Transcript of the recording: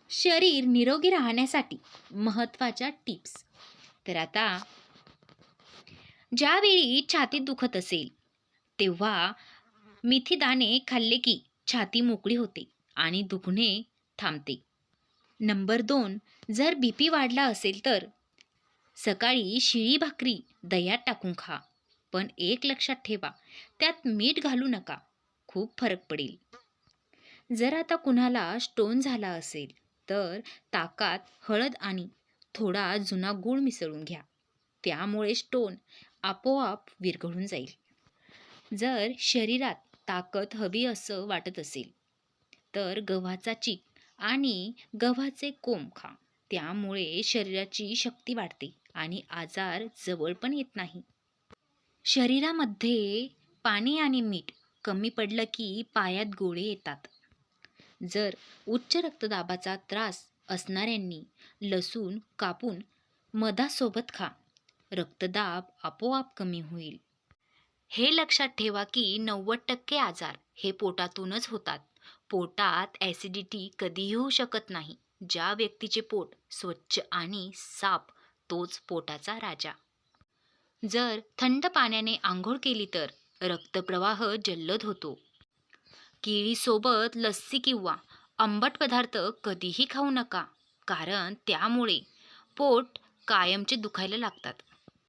शरीर निरोगी राहण्यासाठी महत्त्वाच्या टिप्स. तर आता ज्यावेळी छातीत दुखत असेल तेव्हा मेथी दाणे खाल्ले की छाती मोकळी होते आणि दुखणे थांबते. नंबर 2, जर बीपी वाढला असेल तर सकाळी शिळी भाकरी दह्यात टाकून खा. पण एक लक्षात ठेवा, त्यात मीठ घालू नका. खूप फरक पडेल. जर आता कुणाला स्टोन झाला असेल तर ताकात हळद आणि थोडा जुना गूळ मिसळून घ्या. त्यामुळे स्टोन आपोआप विरघळून जाईल. जर शरीरात ताकद हवी असं वाटत असेल तर गव्हाचा चीक आणि गव्हाचे कोंब खा. त्यामुळे शरीराची शक्ती वाढते आणि आजार जवळ पण येत नाही. शरीरामध्ये पाणी आणि मीठ कमी पडलं की पायात गोळे येतात. जर उच्च रक्तदाबाचा त्रास असणाऱ्यांनी लसूण कापून मधासोबत खा. रक्तदाब आपोआप कमी होईल. हे लक्षात ठेवा की 90% आजार हे पोटातूनच होतात. पोटात ॲसिडिटी कधीही होऊ शकत नाही. ज्या व्यक्तीचे पोट स्वच्छ आणि साफ तोच पोटाचा राजा. जर थंड पाण्याने आंघोळ केली तर रक्तप्रवाह जलद होतो. केळीसोबत लस्सी किंवा आंबट पदार्थ कधीही खाऊ नका, कारण त्यामुळे पोट कायमचे दुखायला लागतात.